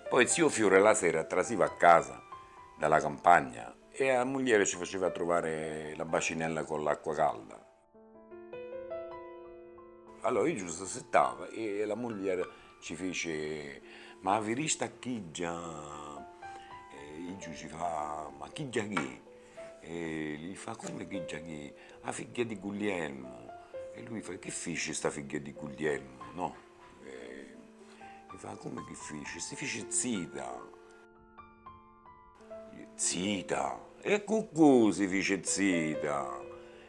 Poi zio Fiore la sera trasiva a casa dalla campagna e la moglie ci faceva trovare la bacinella con l'acqua calda. Allora io giusto settava e la moglie ci fece, ma vi rista chi già? E io ci fa, ma chi già chi? E gli fa, come chi già chi? La figlia di Guglielmo. E lui fa, che fece sta figlia di Guglielmo? No. E gli fa, come che fece? Si fece zita. Zita. E cucù si fece zita.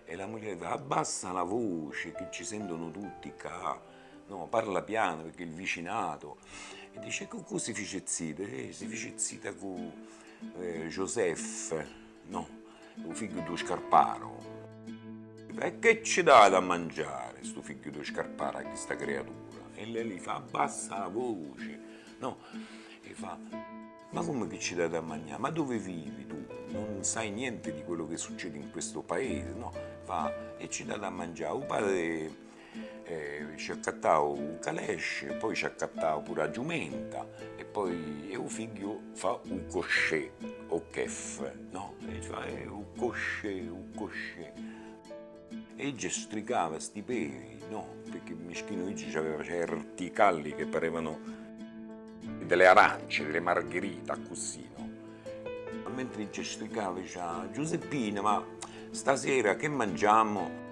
E la moglie fa, abbassa la voce che ci sentono tutti qua. No, parla piano perché il vicinato. E dice, cucù si fece zita. Si fece zita con Joseph, no, il figlio di Scarparo. E che ci dà da mangiare, sto figlio di Scarparo, a questa creatura? E lei gli fa, abbassa la voce, no? E fa, ma come che ci dà da mangiare? Ma dove vivi tu? Non sai niente di quello che succede in questo paese, no? Fa, e ci dà da mangiare. Un padre ci ha accattato un calesce, poi ci ha accattato pure la giumenta, e poi un figlio fa un coscè, o chef, no? E fa, un coscè. E gestricava sti peri, no? Perché Mischino Igi aveva certi calli che parevano delle arance, delle margherita, così, no? Mentre gestricava diceva, Giuseppina, ma stasera che mangiamo?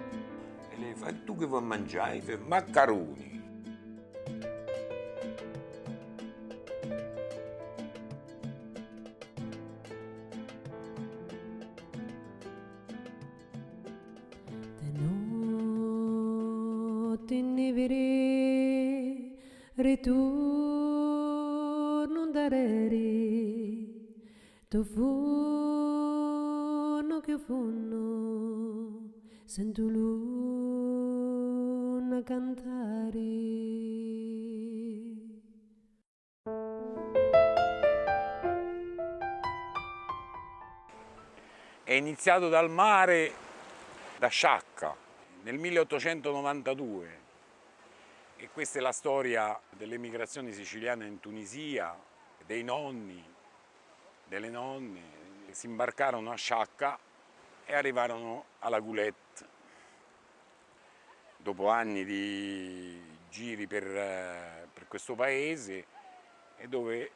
E lei fa, tu che vuoi mangiare? Fa, maccaroni. De notte nevere ritorno dareri tu funno che funno sento luna cantare. È iniziato dal mare, da Sciacca, nel 1892. E questa è la storia dell'emigrazione siciliana in Tunisia, dei nonni, delle nonne. Si imbarcarono a Sciacca e arrivarono alla Goulette. Dopo anni di giri per questo paese, e dove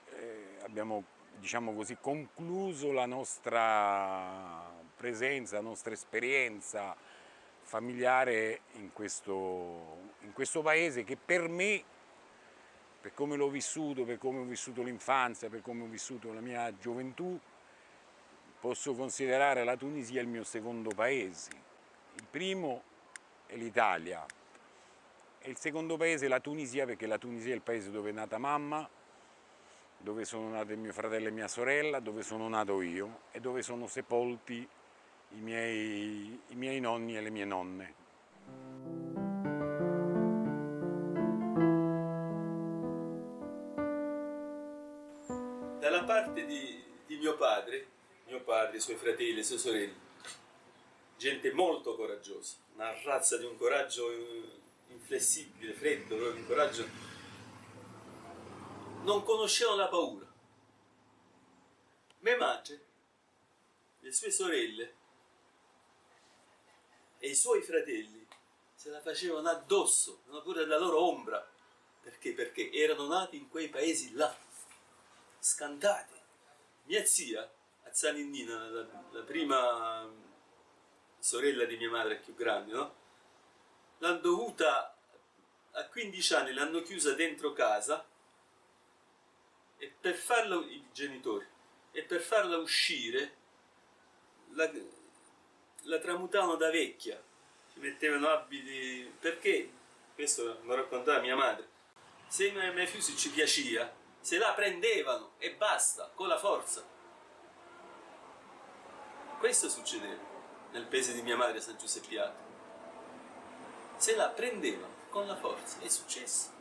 abbiamo, diciamo così, concluso la nostra presenza, la nostra esperienza familiare in questo paese che per me, per come l'ho vissuto, per come ho vissuto l'infanzia, per come ho vissuto la mia gioventù, posso considerare la Tunisia il mio secondo paese. Il primo è l'Italia e il secondo paese è la Tunisia, perché la Tunisia è il paese dove è nata mamma, dove sono nati mio fratello e mia sorella, dove sono nato io e dove sono sepolti i miei nonni e le mie nonne. Dalla parte di mio padre, i suoi fratelli, le sue sorelle, gente molto coraggiosa, una razza di un coraggio inflessibile, freddo, proprio un coraggio. Non conoscevano la paura. Mia madre, le sue sorelle e i suoi fratelli se la facevano addosso, non pure la loro ombra. Perché? Perché erano nati in quei paesi là, scantati. Mia zia, Azzanindina, la prima sorella di mia madre più grande, no? L'hanno dovuta, a 15 anni l'hanno chiusa dentro casa, e per farla, i genitori, e per farla uscire la tramutavano da vecchia, ci mettevano abiti, perché, questo mi raccontava mia madre, se mia fiusi ci piaceva, se la prendevano e basta, con la forza. Questo succedeva nel paese di mia madre San Giuseppiato. Se la prendevano con la forza, è successo.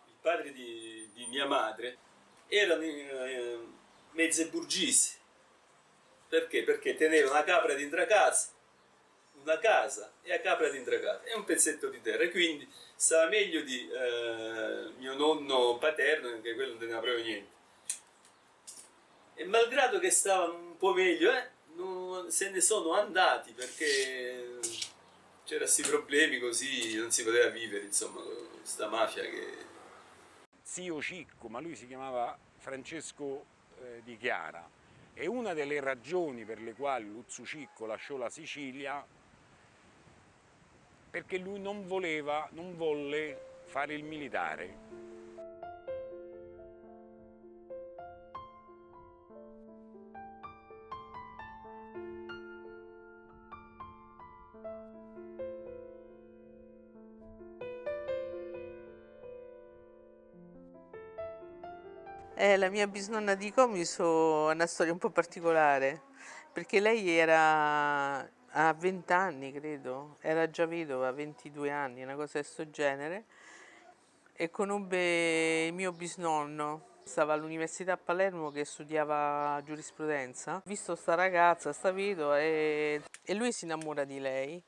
Il padre di mia madre erano mezze burgisi. Perché? Perché teneva una capra dentro casa, una casa e a capra dentro casa, è un pezzetto di terra, e quindi stava meglio di mio nonno paterno, che quello non teneva proprio niente. E malgrado che stavano un po' meglio, se ne sono andati perché c'erano questi problemi, così non si poteva vivere, insomma, con questa mafia che... Zio Cicco, ma lui si chiamava Francesco di Chiara, e una delle ragioni per le quali Luzzu Cicco lasciò la Sicilia, perché lui non volle fare il militare. La mia bisnonna di Comiso è una storia un po' particolare, perché lei era a 20 anni, credo, era già vedova, a 22 anni, una cosa di questo genere, e conobbe il mio bisnonno. Stava all'università a Palermo che studiava giurisprudenza. Ha visto sta ragazza, sta vedova, e lui si innamora di lei,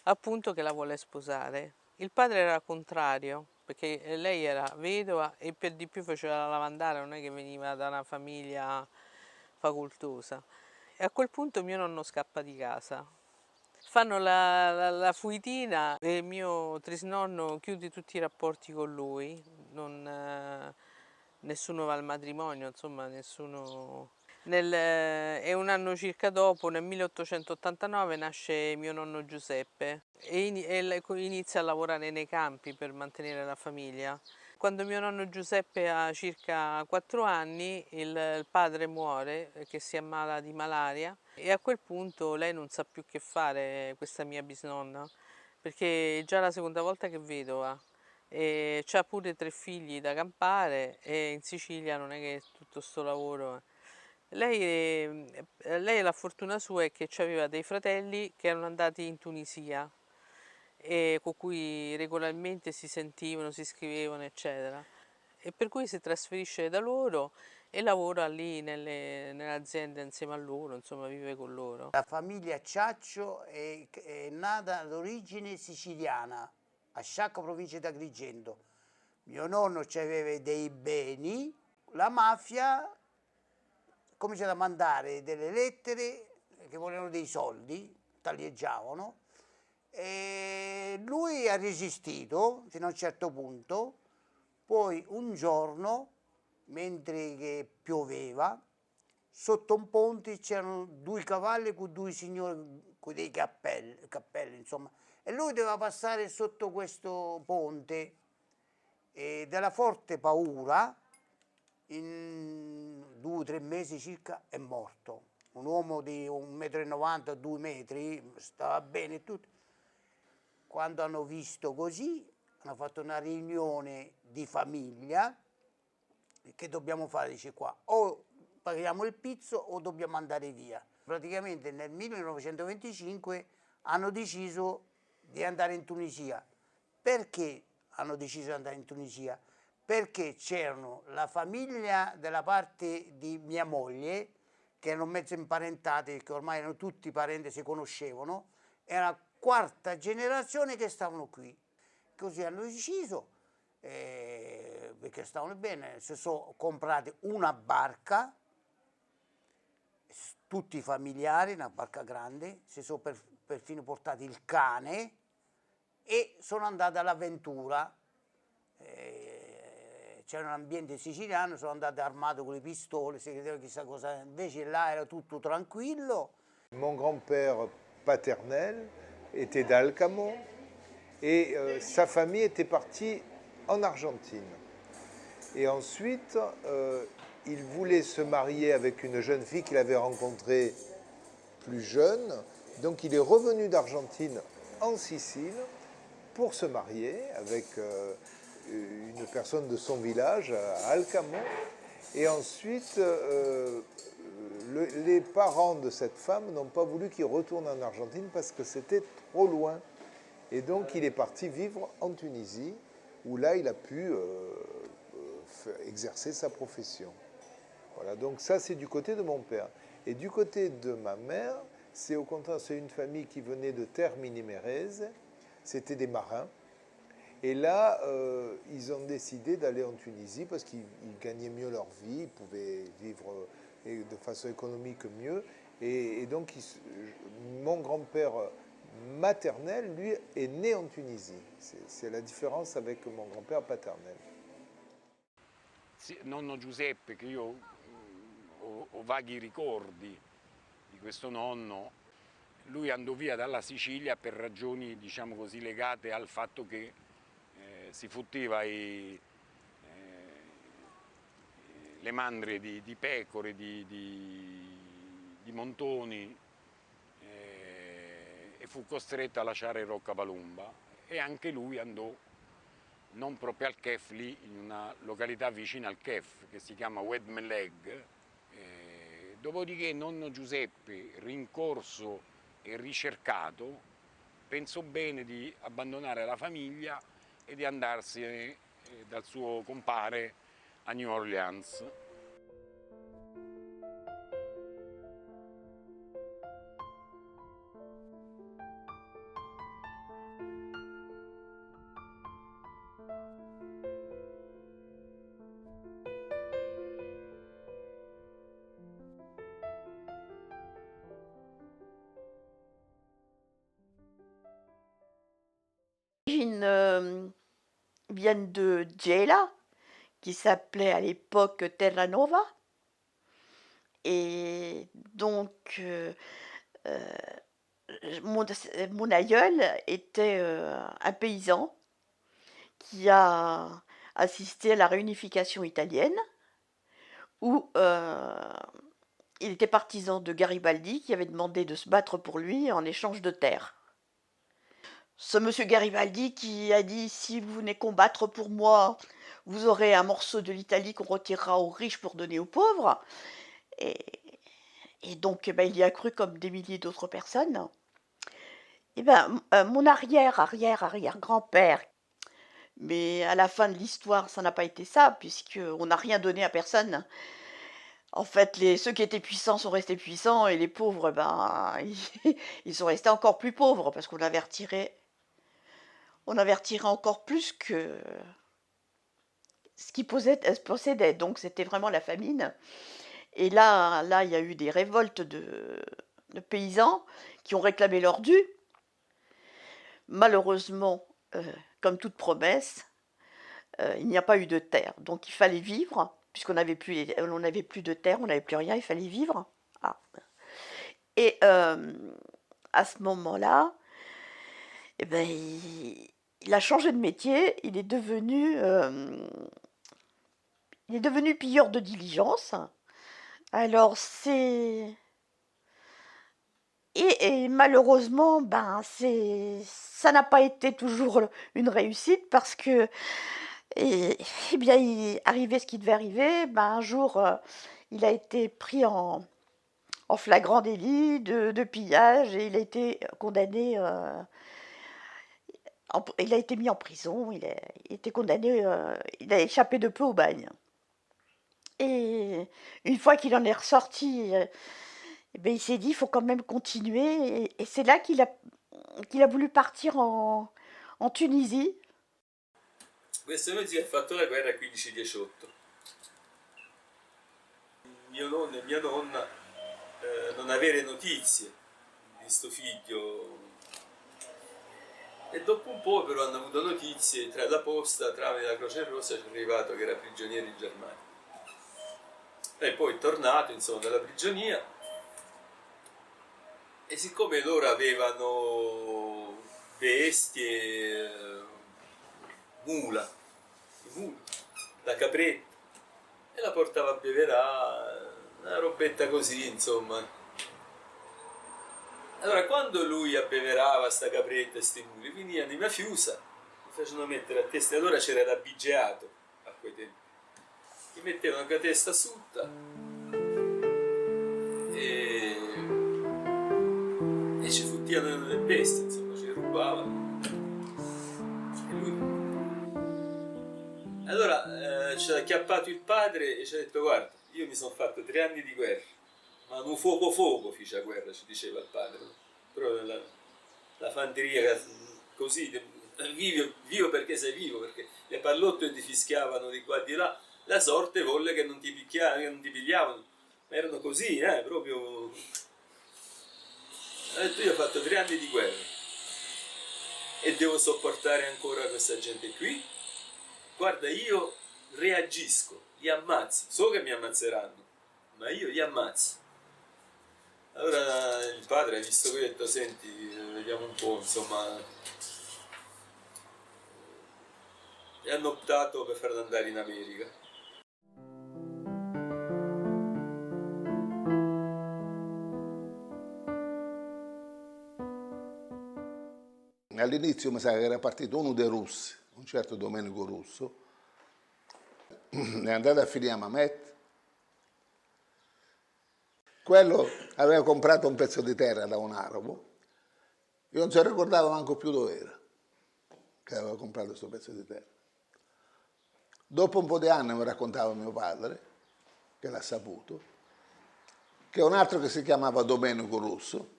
appunto che la vuole sposare. Il padre era contrario, perché lei era vedova e per di più faceva la lavandare, non è che veniva da una famiglia facoltosa. E a quel punto mio nonno scappa di casa. Fanno la fuitina e il mio trisnonno chiude tutti i rapporti con lui, nessuno va al matrimonio, insomma nessuno... e un anno circa dopo, nel 1889, nasce mio nonno Giuseppe e inizia a lavorare nei campi per mantenere la famiglia. Quando mio nonno Giuseppe ha circa 4 anni, il padre muore, che si ammala di malaria, e a quel punto lei non sa più che fare, questa mia bisnonna, perché è già la seconda volta che è vedova. E c'ha pure 3 figli da campare e in Sicilia non è che tutto sto lavoro. Lei la fortuna sua è che aveva dei fratelli che erano andati in Tunisia e con cui regolarmente si sentivano, si scrivevano, eccetera. E per cui si trasferisce da loro e lavora lì nelle aziende insieme a loro, insomma vive con loro. La famiglia Ciaccio è nata d'origine siciliana, a Sciacca, provincia di Agrigento. Mio nonno aveva dei beni, la mafia comincia a mandare delle lettere che volevano dei soldi, taglieggiavano, e lui ha resistito fino a un certo punto. Poi un giorno, mentre che pioveva, sotto un ponte c'erano 2 cavalli con 2 signori con dei cappelli, insomma, e lui doveva passare sotto questo ponte, e della forte paura in 2 o 3 mesi circa è morto. Un uomo di 1,90 m, 2 metri, stava bene e tutto. Quando hanno visto così, hanno fatto una riunione di famiglia. Che dobbiamo fare? Dice qua, o paghiamo il pizzo o dobbiamo andare via. Praticamente nel 1925 hanno deciso di andare in Tunisia. Perché hanno deciso di andare in Tunisia? Perché c'erano la famiglia della parte di mia moglie, che erano mezzo imparentate, che ormai erano tutti parenti, si conoscevano, era la 4ª generazione che stavano qui. Così hanno deciso, perché stavano bene, si sono comprati una barca, tutti i familiari, una barca grande, si sono perfino portati il cane e sono andati all'avventura. C'era un ambiente siciliano, sono andati armati con le pistole, si credeva chissà cosa, invece là era tutto tranquillo. Mon grand-père paternel était d'Alcamo et sa famille était partie en Argentine. Et ensuite, il voulait se marier avec une jeune fille qu'il avait rencontrée plus jeune. Donc il est revenu d'Argentine en Sicile pour se marier avec une personne de son village, à Alcamo. Et ensuite, les parents de cette femme n'ont pas voulu qu'il retourne en Argentine parce que c'était trop loin. Et donc il est parti vivre en Tunisie, où là il a pu exercer sa profession. Voilà, donc ça c'est du côté de mon père. Et du côté de ma mère, c'est au contraire, c'est une famille qui venait de Termini Imerese, c'était des marins. Et là, ils ont décidé d'aller en Tunisie parce qu'ils gagnaient mieux leur vie, ils pouvaient vivre de façon économique mieux. Et donc, mon grand-père maternel, lui, est né en Tunisie. C'est la différence avec mon grand-père paternel. Nonno Giuseppe, che io ho vaghi ricordi di questo nonno, lui andò via dalla Sicilia per ragioni, diciamo così, legate al fatto che si fottiva le mandrie di pecore, di montoni, e fu costretto a lasciare Roccapalumba, e anche lui andò non proprio al Kef, lì in una località vicina al Kef che si chiama Oued Meleg. Dopodiché nonno Giuseppe, rincorso e ricercato, pensò bene di abbandonare la famiglia e di andarsene dal suo compare a New Orleans. Viennent de Gela, qui s'appelait à l'époque Terranova. Et donc, mon aïeul était un paysan qui a assisté à la réunification italienne, où il était partisan de Garibaldi, qui avait demandé de se battre pour lui en échange de terres. Ce monsieur Garibaldi qui a dit « Si vous venez combattre pour moi, vous aurez un morceau de l'Italie qu'on retirera aux riches pour donner aux pauvres. » Et donc, il y a cru comme des milliers d'autres personnes. Et mon arrière-grand-père, mais à la fin de l'histoire, ça n'a pas été ça, puisqu'on n'a rien donné à personne. En fait, ceux qui étaient puissants sont restés puissants, et les pauvres, ils sont restés encore plus pauvres, parce qu'on avait retiré encore plus que ce qu'ils possédaient. Donc c'était vraiment la famine. Et là, il y a eu des révoltes de paysans qui ont réclamé leur dû. Malheureusement, comme toute promesse, il n'y a pas eu de terre. Donc il fallait vivre, puisqu'on n'avait plus de terre, on n'avait plus rien, il fallait vivre. Ah. Et à ce moment-là, il a changé de métier, il est devenu pilleur de diligence. Alors et malheureusement, ça n'a pas été toujours une réussite, parce que il arrivait ce qui devait arriver. Un jour, il a été pris en flagrant délit de pillage, et il a été condamné. Il a été mis en prison, il a été condamné, il a échappé de peu au bagne. Et une fois qu'il en est ressorti, il s'est dit, il faut quand même continuer. Et c'est là qu'il a voulu partir en Tunisie. Questo mio zio ha fatto la guerra a 15-18. Mio nonno e mia nonna non avere notizie di sto figlio. E dopo un po' però hanno avuto notizie tra la posta, tramite la Croce Rossa, ci è arrivato che era prigioniero in Germania. E poi è tornato, insomma, dalla prigionia, e siccome loro avevano bestie, mula, la capretta, e la portava a beverà, una robetta così, insomma. Allora, quando lui abbeverava sta capretta e sti muli, venivano i mafiusa, mi facevano mettere a testa, allora c'era l'abbigeato a quei tempi, mi mettevano anche a testa asciutta e ci fottivano le bestie, insomma, ci rubavano. E lui... Allora ci ha acchiappato il padre e ci ha detto: guarda, io mi sono fatto 3 anni di guerra, ma un fuoco fece la guerra, ci diceva il padre. Però la fanteria così, vivo perché sei vivo, perché le pallotte ti fischiavano di qua e di là, la sorte volle che non ti picchiavano, che non ti pigliavano, ma erano così, proprio. Ho detto, io ho fatto 3 anni di guerra e devo sopportare ancora questa gente qui. Guarda, io reagisco, li ammazzo, so che mi ammazzeranno, ma io li ammazzo. Allora il padre ha visto questo, ha detto, senti, vediamo un po', insomma, e hanno optato per farlo andare in America. All'inizio mi sa che era partito uno dei russi, un certo Domenico Russo, è andato a finire a Mamet. Quello aveva comprato un pezzo di terra da un arabo, io non si ricordavo manco più dove era, che aveva comprato questo pezzo di terra. Dopo un po' di anni mi raccontava mio padre, che l'ha saputo, che un altro che si chiamava Domenico Russo,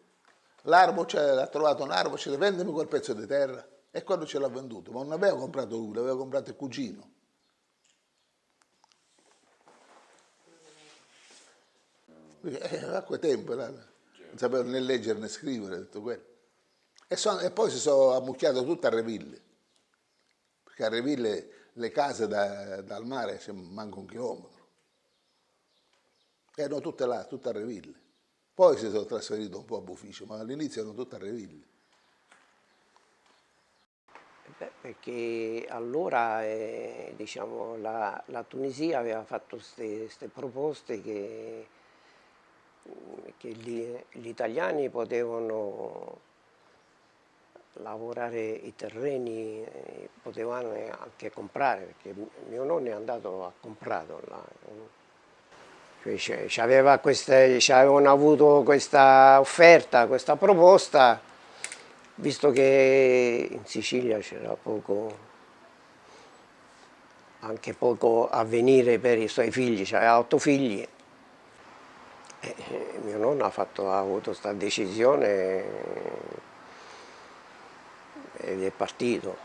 l'arabo ha trovato un arabo, ci deve vendere quel pezzo di terra, e quello ce l'ha venduto, ma non aveva comprato lui, l'aveva comprato il cugino. A quei tempi non sapevano né leggere né scrivere, tutto quello. E poi si sono ammucchiati tutti a Reville, perché a Reville le case dal mare manca un chilometro. Erano tutte là, tutte a Reville. Poi si sono trasferiti un po' a Bufice, ma all'inizio erano tutte a Reville. Perché allora diciamo, la Tunisia aveva fatto queste proposte che gli italiani potevano lavorare i terreni, potevano anche comprare, perché mio nonno è andato a comprarlo là. Cioè, avevano avuto questa offerta, questa proposta, visto che in Sicilia c'era anche poco avvenire per i suoi figli, aveva 8 figli. Mio nonno ha avuto questa decisione ed è partito.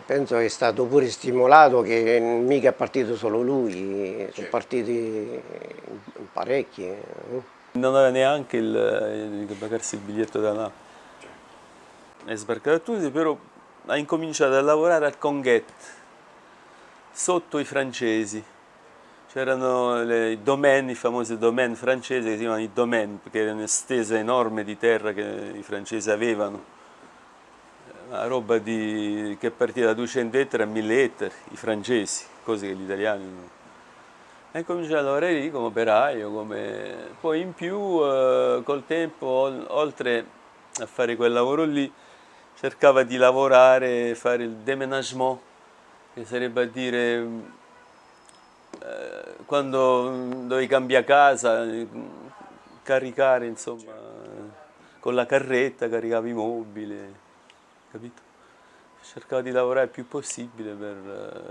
Penso che è stato pure stimolato, che mica è partito solo lui, sono partiti parecchi. Non aveva neanche di pagarsi il biglietto da là. È sbarcato a Tunisi, però ha incominciato a lavorare al Conguet, sotto i francesi. C'erano i domaine, i famosi domaine francesi che si chiamano i domaine, perché era un'estesa enorme di terra che i francesi avevano. Una roba che partiva da 200 ettari a 1000 ettari, i francesi, cose che gli italiani non. E cominciato a lavorare lì come operaio, poi in più col tempo, oltre a fare quel lavoro lì, cercava di lavorare, fare il déménagement, che sarebbe a dire quando dovevi cambiare casa, caricare, insomma, con la carretta caricavi i mobili, capito? Cercavo di lavorare il più possibile per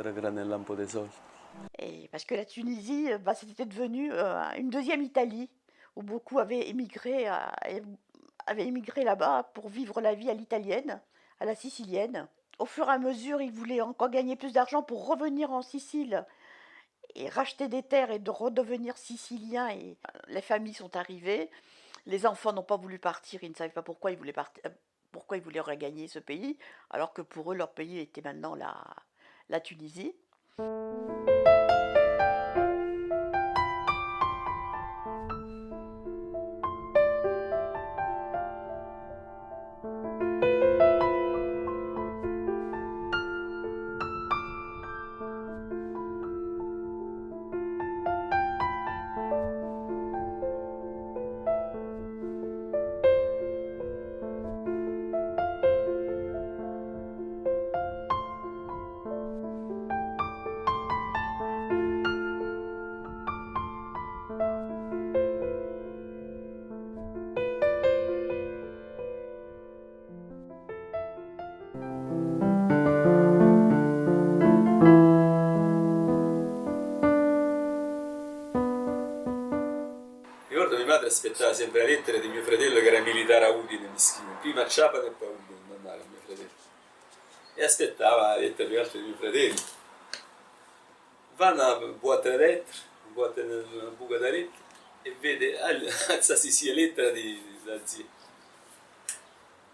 raggranellare un po' dei soldi. Et parce que la Tunisie, c'était devenu une deuxième Italie, où beaucoup avaient émigré là-bas pour vivre la vie à l'italienne, à la sicilienne. Au fur et à mesure, ils voulaient encore gagner plus d'argent pour revenir en Sicile et racheter des terres et de redevenir siciliens. Et les familles sont arrivées, les enfants n'ont pas voulu partir, ils ne savaient pas pourquoi ils voulaient partir, pourquoi ils voulaient regagner ce pays, alors que pour eux, leur pays était maintenant la Tunisie. aspettava sempre la lettera di mio fratello che era militare a Udine, mischino. Prima a Ciapano e poi a Udine, mandare a mio fratello. E aspettava la lettera più alta di mio fratello. Va una boîte à lettres, una buca da lettere, e vede, alza sia lettera da zia.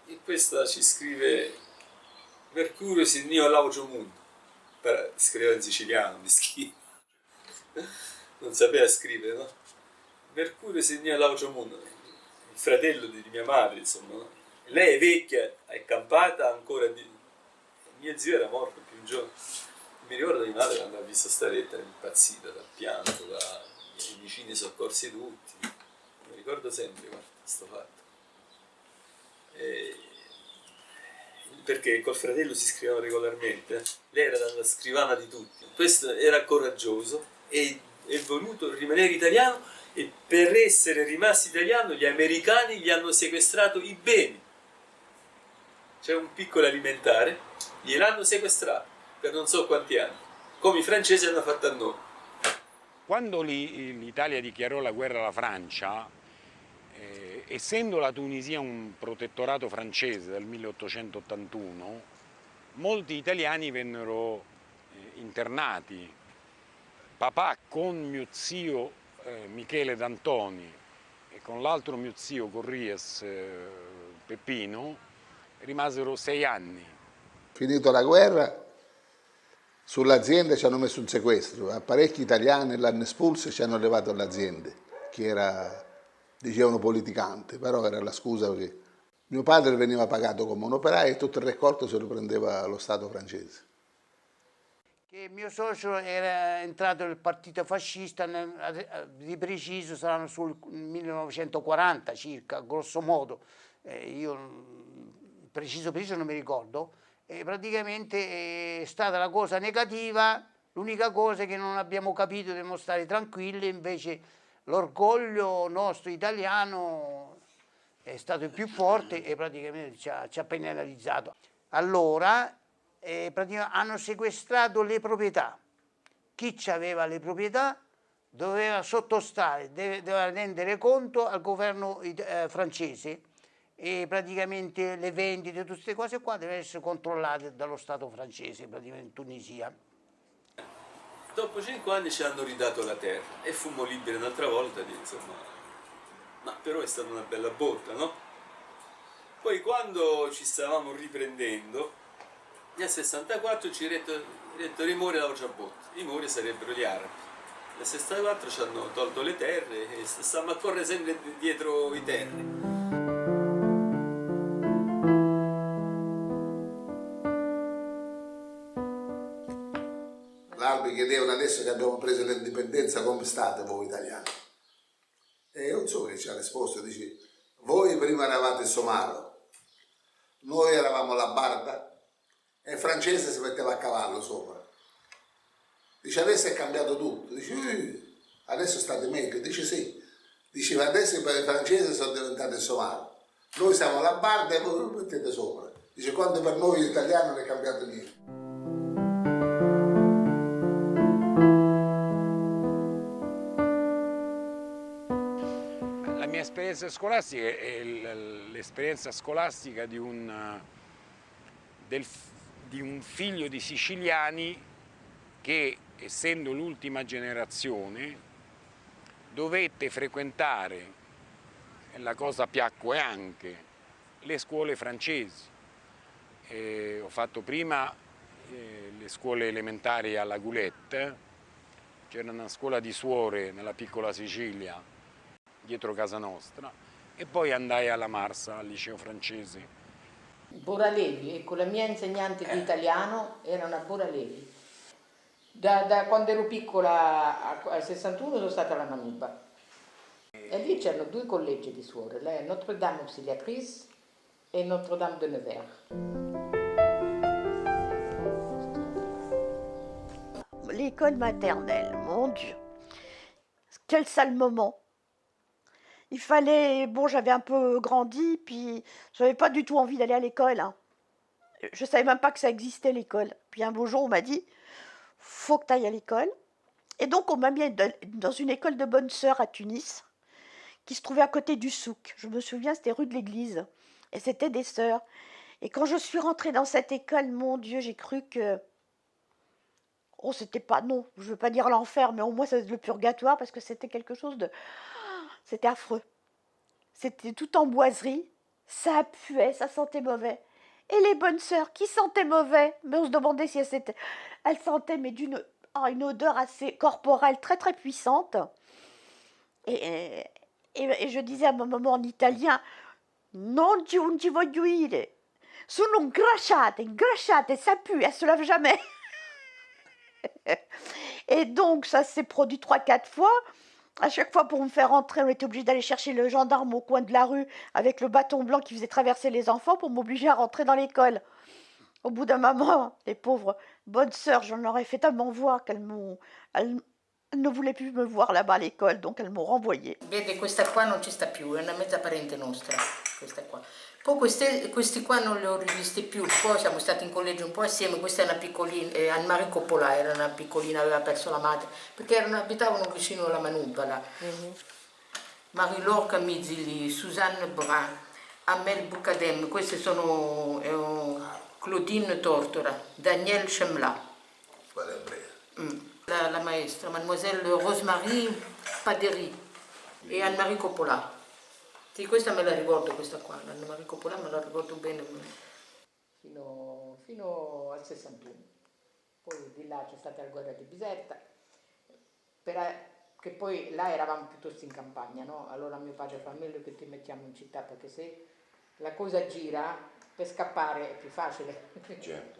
E questa ci scrive Mercurio si nio all'aucio mondo. Scriveva in siciliano, mischino. Non sapeva scrivere, no? Mercurio si nio all'aucio mondo. Il fratello di mia madre, insomma, no? Lei è vecchia, è campata ancora di... Mio zio era morto più giovane. Mi ricordo di madre quando ha visto sta lettera, impazzita dal pianto, i vicini soccorsi tutti. Mi ricordo sempre, guarda, sto fatto. Perché col fratello si scrivevano regolarmente, lei era la scrivana di tutti. Questo era coraggioso e è voluto rimanere italiano, e per essere rimasto italiano gli americani gli hanno sequestrato i beni. C'è un piccolo alimentare, gliel'hanno sequestrato per non so quanti anni, come i francesi hanno fatto a noi. Quando l'Italia dichiarò la guerra alla Francia, essendo la Tunisia un protettorato francese dal 1881, molti italiani vennero internati. Papà con mio zio Michele D'Antoni e con l'altro mio zio Corries Peppino rimasero 6 anni. Finito la guerra, sull'azienda ci hanno messo un sequestro, a parecchi italiani l'hanno espulso e ci hanno levato l'azienda, che era, dicevano, politicante, però era la scusa perché mio padre veniva pagato come un operaio e tutto il raccolto se lo prendeva lo Stato francese. Che mio socio era entrato nel partito fascista, di preciso saranno sul 1940 circa, grosso modo, io preciso non mi ricordo, e praticamente è stata la cosa negativa, l'unica cosa che non abbiamo capito, dobbiamo stare tranquilli, invece l'orgoglio nostro italiano è stato il più forte e praticamente ci ha penalizzato. Allora praticamente hanno sequestrato le proprietà. Chi aveva le proprietà doveva sottostare, doveva rendere conto al governo francese, e praticamente le vendite, tutte queste cose qua devono essere controllate dallo Stato francese, praticamente in Tunisia. Dopo 5 anni ci hanno ridato la terra e fummo liberi un'altra volta, insomma, ma però è stata una bella botta, no? Poi quando ci stavamo riprendendo, nel 64 ci ha detto rimore la Giabotti, i Mori sarebbero gli arabi. Nel 64 ci hanno tolto le terre e stiamo a correre sempre dietro i terri. L'Albi chiedevano adesso che abbiamo preso l'indipendenza come state voi italiani? E io non so che ci ha risposto, dice, voi prima eravate Somaro, noi eravamo la Barda e il francese si metteva a cavallo sopra. Dice adesso è cambiato tutto, dice adesso state meglio, dice sì, dice adesso i francesi sono diventati Somaro, noi siamo la Barda e voi lo mettete sopra, dice quando per noi italiani non è cambiato niente. La mia esperienza scolastica è l'esperienza scolastica di un figlio di siciliani che, essendo l'ultima generazione, dovette frequentare, e la cosa piacque anche, le scuole francesi. Ho fatto prima le scuole elementari alla Goulette, c'era una scuola di suore nella piccola Sicilia, dietro casa nostra, e poi andai alla Marsa, al liceo francese. Boralevi, ecco, la mia insegnante di italiano era una Boralevi. Da quando ero piccola al 61 sono stata alla Manuba. E lì c'erano 2 collegi di suore, lei è Notre-Dame Auxiliatrice e Notre-Dame de Nevers. L'école maternelle, mon Dieu, quel sale moment. Il fallait, bon, j'avais un peu grandi, puis j'avais pas du tout envie d'aller à l'école. Hein. Je savais même pas que ça existait l'école. Puis un beau jour, on m'a dit, faut que tu ailles à l'école. Et donc on m'a mis dans une école de bonnes sœurs à Tunis, qui se trouvait à côté du souk. Je me souviens, c'était rue de l'église. Et c'était des sœurs. Et quand je suis rentrée dans cette école, mon Dieu, j'ai cru que... Oh, c'était pas... Non, je veux pas dire l'enfer, mais au moins c'est le purgatoire, parce que c'était quelque chose de... C'était affreux. C'était tout en boiserie. Ça puait, ça sentait mauvais. Et les bonnes sœurs qui sentaient mauvais, mais on se demandait si elles sentaient, mais une odeur assez corporelle, très très puissante. Et je disais à ma maman en italien, non ci voglio dire, sono ingrasciate, ça pue, elles se lavent jamais. Et donc ça s'est produit 3-4 fois. À chaque fois, pour me faire entrer, on était obligé d'aller chercher le gendarme au coin de la rue avec le bâton blanc qui faisait traverser les enfants pour m'obliger à rentrer dans l'école. Au bout d'un moment, les pauvres bonnes sœurs, j'en aurais fait tellement voir elles ne voulaient plus me voir là-bas à l'école, donc elles m'ont renvoyée. Vede, questa qua non ci sta più, è una mezza parente nostra, questa qua. Poi questi qua non li ho rivisti più, poi siamo stati in collegio un po' assieme, questa è una piccolina, Anne-Marie Coppola era una piccolina, aveva perso la madre, perché abitavano vicino alla Manuba là. Marie-Laure Camizili, Suzanne Brun, Amel Boukadem, queste sono Claudine Tortora, Danielle Chemla. La maestra, mademoiselle Rosemarie Paderi e Anne-Marie Coppola. Sì, questa me la ricordo, questa qua, Anne-Marie Coppola me la ricordo bene fino al 61. Poi di là c'è stata la guerra di Biserta, che poi là eravamo piuttosto in campagna, no? Allora mio padre fa meglio che ti mettiamo in città, perché se la cosa gira, per scappare è più facile. Certo.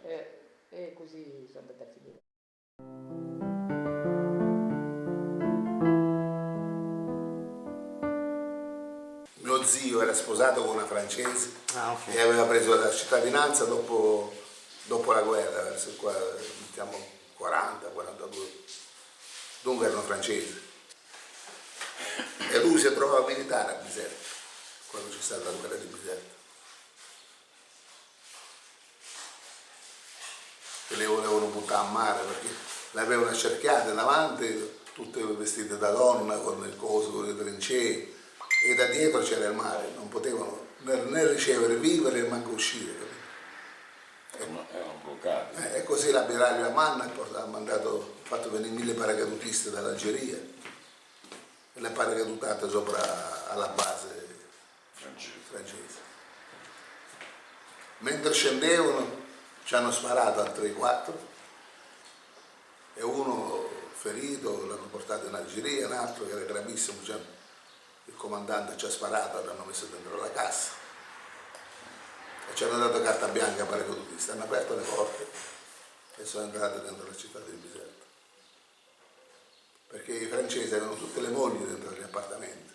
E così sono andata a finire. Mio zio era sposato con una francese e aveva preso la cittadinanza dopo la guerra, verso il 40-42. Dunque erano francesi. E lui si è trovato militare a Biserta, quando c'è stata la guerra di Biserta. E le volevano buttare a mare perché l'avevano accerchiata davanti, tutte vestite da donna, con il coso, con le trincee, e da dietro c'era il mare, non potevano né ricevere vivere né manco uscire. Erano bloccati. E così l'ammiraglio Amann ha fatto venire 1000 paracadutisti dall'Algeria e l'ha paracadutata sopra alla base francese. Mentre scendevano ci hanno sparato altri 4 e uno ferito, l'hanno portato in Algeria, un altro che era gravissimo, il comandante ci ha sparato, l'hanno messo dentro la cassa e ci hanno dato carta bianca per i paracadutisti, hanno aperto le porte e sono entrati dentro la città di Biserta, perché i francesi avevano tutte le mogli dentro gli appartamenti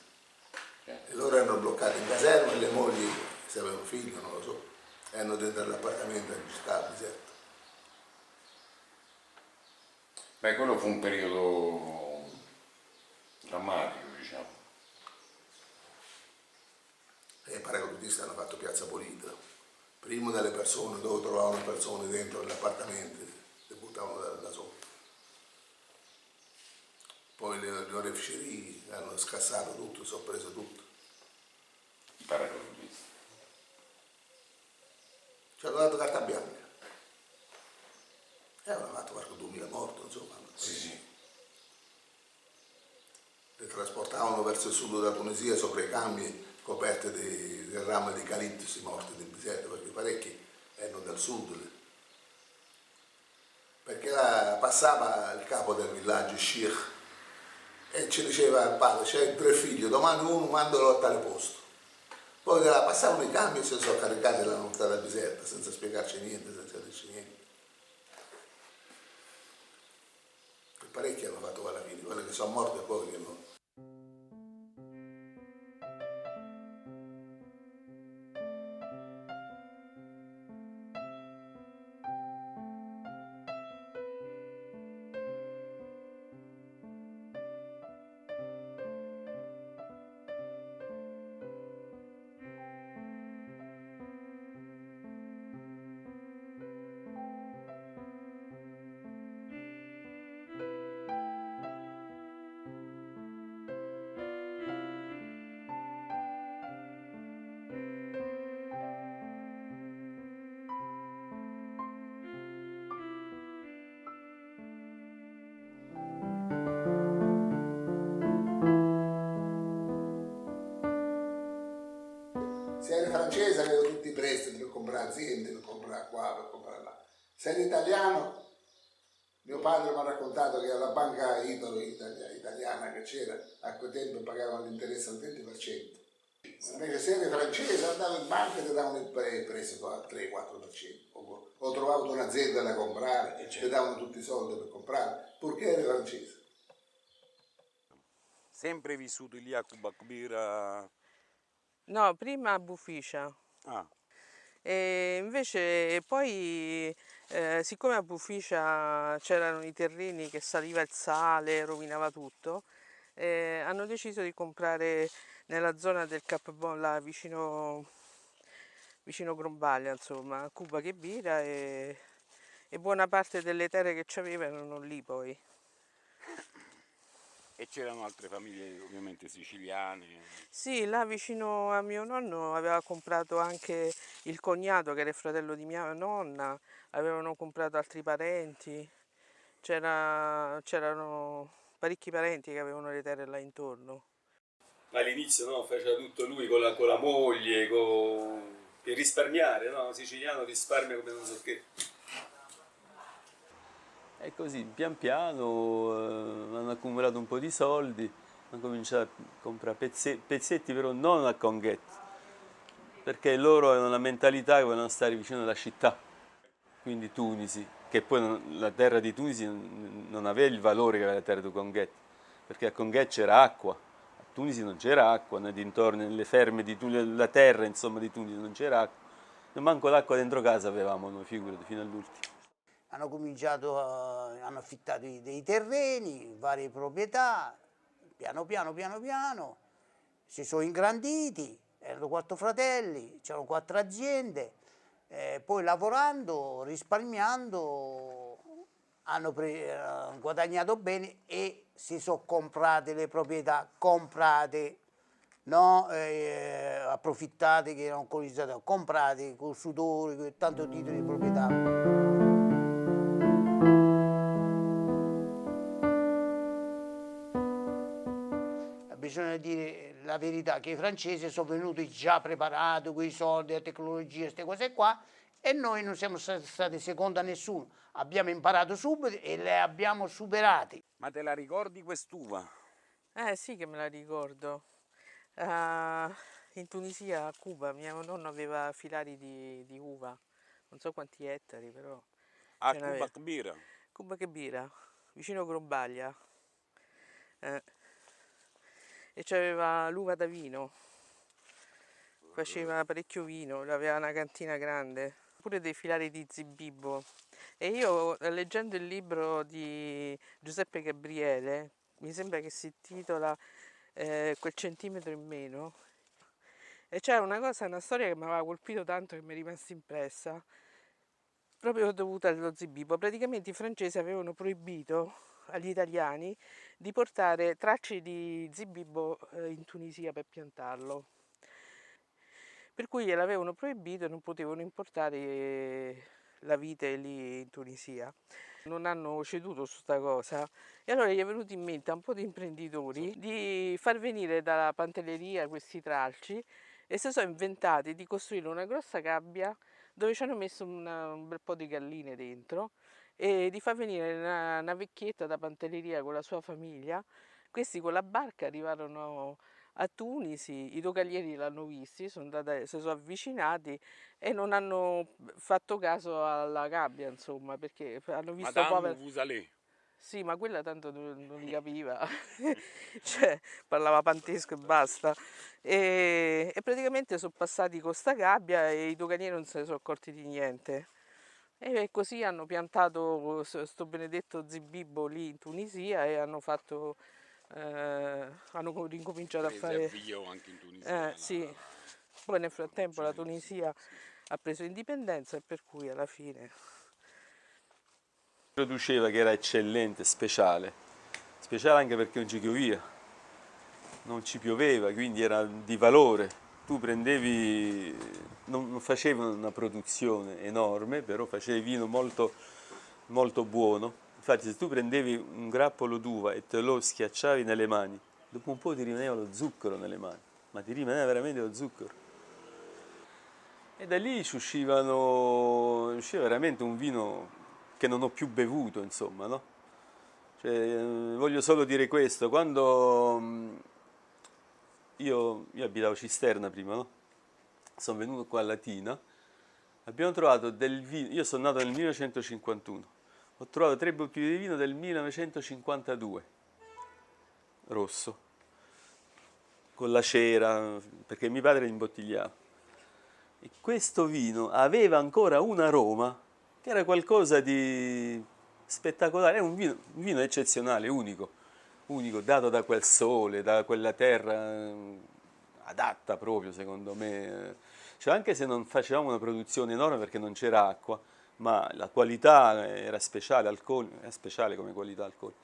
e loro erano bloccati in caserma e le mogli, se avevano figli non lo so, erano dentro l'appartamento in città a Biserta. Beh, quello fu un periodo drammatico, diciamo. E i paracadutisti hanno fatto piazza pulita, prima delle persone, dove trovavano persone dentro gli appartamenti, le buttavano da sopra. Poi le oreficerie hanno scassato tutto, si sono preso tutto. I paracadutisti. Ci hanno dato carta bianca. E hanno fatto qualche 2000 morti, insomma. Sì. Le trasportavano verso il sud della Tunisia sopra i camion coperte del ramo di eucaliptus morti di Biserta, perché parecchi erano del sud. Perché là passava il capo del villaggio, Sheikh, e ci diceva al padre, c'è 3 figli, domani uno mandalo a tale posto. Poi là passavano i camion e si sono caricati e l'hanno portata a Biserta senza spiegarci niente, senza dirci niente. E parecchi hanno fatto quella fine, quelli che sono morti e poi che no. aziende per comprare qua, per comprare là. Se eri italiano, mio padre mi ha raccontato che alla banca italiana che c'era, a quel tempo pagavano l'interesse al 20%. Invece se eri francese andavi in banca e ti davano il prestito al 3-4%. O trovavo un'azienda da comprare, ti davano tutti i soldi per comprare, purché eri francese. Sempre vissuto lì a Cuba Kbira? No, prima a Bufiscia. Ah, E invece poi, siccome a Bufiscia c'erano i terreni che saliva il sale, rovinava tutto, hanno deciso di comprare nella zona del Cap Bon, là vicino Grombaglia, insomma, a Cuba Kbira, e buona parte delle terre che c'avevano erano lì poi. e c'erano altre famiglie ovviamente siciliane. Sì, là vicino a mio nonno aveva comprato anche il cognato che era il fratello di mia nonna, avevano comprato altri parenti, c'erano parecchi parenti che avevano le terre là intorno. Ma all'inizio no, faceva tutto lui con la moglie, per risparmiare, no? Siciliano risparmia come non so che. E così, pian piano, hanno accumulato un po' di soldi, hanno cominciato a comprare pezzetti, però non a Conghetti, perché loro avevano la mentalità che volevano stare vicino alla città, quindi Tunisi, che poi la terra di Tunisi non aveva il valore che aveva la terra di Conghetti, perché a Conghetti c'era acqua, a Tunisi non c'era acqua, nei dintorni, nelle ferme di Tunisi, la terra insomma di Tunisi non c'era acqua, manco l'acqua dentro casa avevamo noi, figurati, fino all'ultimo. Hanno cominciato, hanno affittato dei terreni, varie proprietà, piano piano, si sono ingranditi, erano 4 fratelli, c'erano 4 aziende, poi lavorando, risparmiando, hanno guadagnato bene e si sono comprate le proprietà, no, approfittate che erano colonizzate, comprate con sudore, con tanto titolo di proprietà. Bisogna dire la verità che i francesi sono venuti già preparati con i soldi, la tecnologia, queste cose qua, e noi non siamo stati secondi a nessuno. Abbiamo imparato subito e le abbiamo superate. Ma te la ricordi quest'uva? Sì che me la ricordo. In Tunisia, a Cuba, mio nonno aveva filari di uva, non so quanti ettari però. A Cuba Kbira? Cuba Kbira, vicino Grombaglia. E c'aveva l'uva da vino, faceva parecchio vino, aveva una cantina grande, pure dei filari di Zibibbo. E io, leggendo il libro di Giuseppe Gabriele, mi sembra che si intitola Quel centimetro in meno, e c'era una storia che mi aveva colpito tanto, che mi è rimasta impressa, proprio dovuta allo Zibibbo. Praticamente i francesi avevano proibito agli italiani di portare tracce di Zibibbo in Tunisia per piantarlo, per cui gliel'avevano proibito e non potevano importare la vite lì in Tunisia. Non hanno ceduto su sta cosa e allora gli è venuto in mente a un po' di imprenditori di far venire dalla pantelleria questi tralci e si sono inventati di costruire una grossa gabbia dove ci hanno messo un bel po' di galline dentro e di far venire una vecchietta da pantelleria con la sua famiglia. Questi con la barca arrivarono a Tunisi, i doganieri l'hanno visti, si sono avvicinati e non hanno fatto caso alla gabbia, insomma, perché hanno visto Madame Vusalè. Sì, ma quella tanto non li capiva, cioè parlava pantesco e basta. E praticamente sono passati con sta gabbia e i doganieri non se ne sono accorti di niente. E così hanno piantato sto benedetto Zibibbo lì in Tunisia e hanno fatto, hanno ricominciato a fare... anche in Tunisia. Sì, poi nel frattempo la Tunisia ha preso indipendenza e per cui alla fine... Produceva che era eccellente, speciale anche perché non ci pioveva, non ci pioveva, quindi era di valore. Tu prendevi, non facevi una produzione enorme, però facevi vino molto, molto buono. Infatti se tu prendevi un grappolo d'uva e te lo schiacciavi nelle mani, dopo un po' ti rimaneva lo zucchero nelle mani, ma ti rimaneva veramente lo zucchero. E da lì ci usciva veramente un vino che non ho più bevuto, insomma, no? Cioè, voglio solo dire questo, quando io abitavo Cisterna prima, no? Sono venuto qua a Latina, abbiamo trovato del vino, io sono nato nel 1951, ho trovato 3 bottiglie di vino del 1952, rosso, con la cera, perché mio padre li imbottigliava. E questo vino aveva ancora un aroma che era qualcosa di spettacolare, è un vino eccezionale, unico, dato da quel sole, da quella terra adatta proprio, secondo me. Cioè, anche se non facevamo una produzione enorme perché non c'era acqua, ma la qualità era speciale, è speciale come qualità alcolica.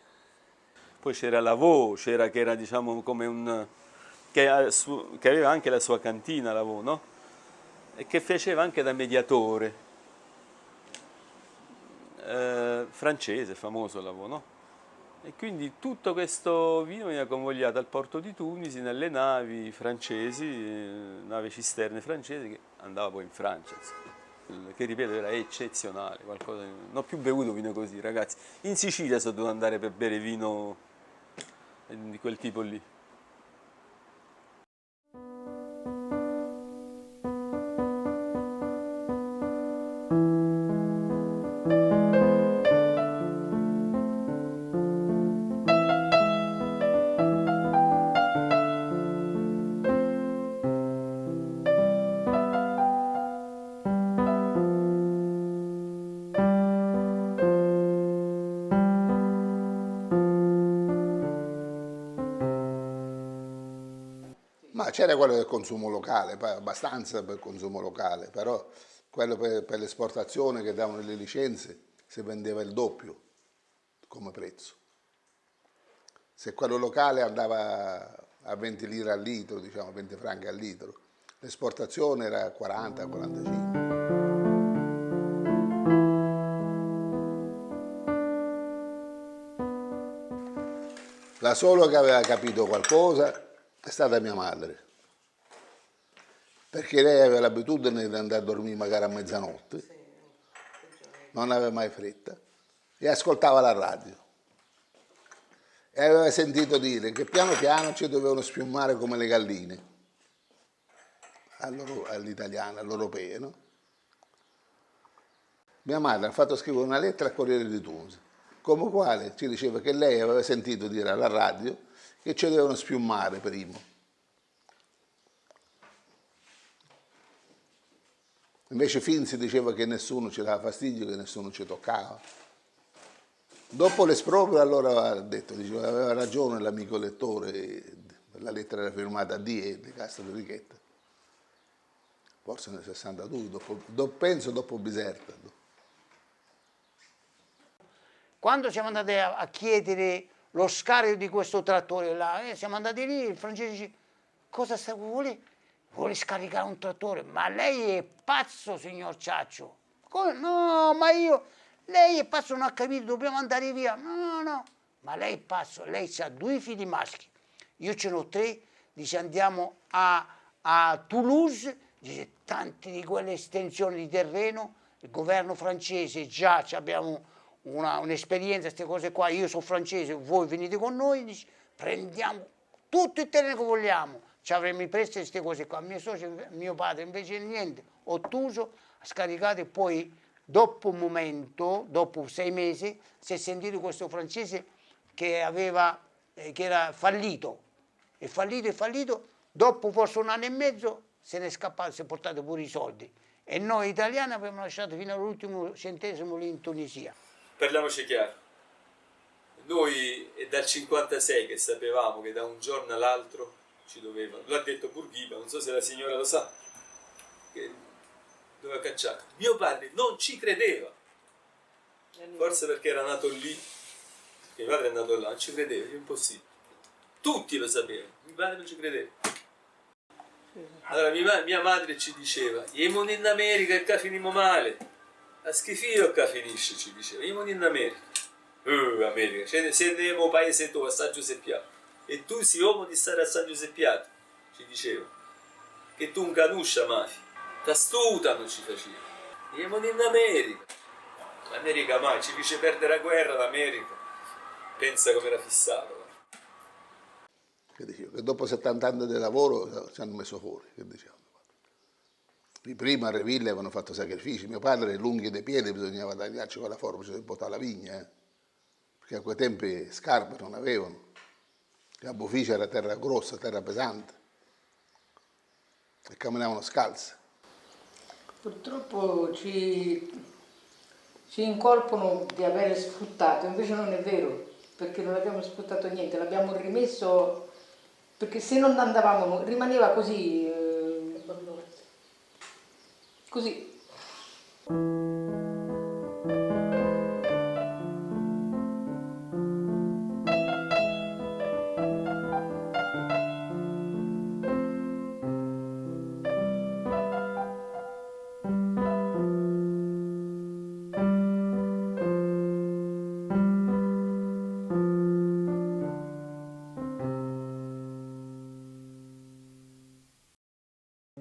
Poi c'era Lavaux, che era diciamo come che aveva anche la sua cantina Lavaux, no? E che faceva anche da mediatore, francese, famoso Lavaux, no? E quindi tutto questo vino veniva convogliato al porto di Tunisi nelle navi francesi, navi cisterne francesi, che andava poi in Francia, insomma. Che ripeto era eccezionale, qualcosa, non ho più bevuto vino così, ragazzi. In Sicilia sono dovuto andare per bere vino di quel tipo lì. Ma c'era quello del consumo locale, abbastanza per il consumo locale, però quello per l'esportazione che davano le licenze si vendeva il doppio come prezzo. Se quello locale andava a 20 lire al litro, diciamo 20 franchi al litro, l'esportazione era 40-45. La sola che aveva capito qualcosa è stata mia madre, perché lei aveva l'abitudine di andare a dormire magari a mezzanotte, non aveva mai fretta, e ascoltava la radio. E aveva sentito dire che piano piano ci dovevano spiumare come le galline, all'italiana, all'europea, no? Mia madre ha fatto scrivere una lettera al Corriere di Tunisi, come quale ci diceva che lei aveva sentito dire alla radio che ci dovevano spiumare prima. Invece Finzi diceva che nessuno ci dava fastidio, che nessuno ci toccava. Dopo l'esproprio allora ha detto, diceva, aveva ragione l'amico lettore, la lettera era firmata D.E. di Castro di Richetta, forse nel 62, penso dopo Biserta. Quando siamo andati a chiedere lo scarico di questo trattore là, siamo andati lì, il francese dice, cosa vuole scaricare un trattore? Ma lei è pazzo, signor Ciaccio. Come? No, ma lei è pazzo, non ha capito, dobbiamo andare via. No, ma lei è pazzo, lei ha 2 figli maschi, io ce ne ho 3, dice andiamo a Toulouse, dice tante di quelle estensioni di terreno, il governo francese già abbiamo un'esperienza, queste cose qua, io sono francese, voi venite con noi, dice, prendiamo tutto il terreno che vogliamo, ci avremmo preso queste cose qua. Mio padre invece niente, ottuso, ha scaricato e poi dopo un momento, dopo 6 mesi, si è sentito questo francese che era fallito, è fallito, dopo forse 1 anno e mezzo se n'è scappato, si è portato pure i soldi e noi italiani abbiamo lasciato fino all'ultimo centesimo lì in Tunisia. Parliamoci chiaro, noi è dal 56 che sapevamo che da un giorno all'altro ci dovevano, l'ha detto Bourguiba, non so se la signora lo sa, che doveva cacciare. Mio padre non ci credeva, forse perché era nato lì, perché mio padre è nato là, non ci credeva, è impossibile. Tutti lo sapevano, mio padre non ci credeva. Allora mia madre ci diceva, andiamo in America e qua finimo male. A schifio che finisce, ci diceva, andiamo in America. America, siamo paese tuo, a San Giuseppiato. E tu sei uomo di stare a San Giuseppiato, ci diceva. Che tu non conosci mafia. T'astutano ci faceva. Andiamo in America. L'America mai, ci fece perdere la guerra l'America. Pensa come era fissato. Che dicevo, che dopo 70 anni di lavoro ci hanno messo fuori, che diciamo. Prima a Reville avevano fatto sacrifici, mio padre l'unghie dei piedi bisognava tagliarci con la forbice per portare la vigna, perché a quei tempi scarpe non avevano, la Boficia era terra grossa, terra pesante, e camminavano scalze. Purtroppo ci incolpano di aver sfruttato, invece non è vero, perché non abbiamo sfruttato niente, l'abbiamo rimesso, perché se non andavamo, rimaneva così. Così.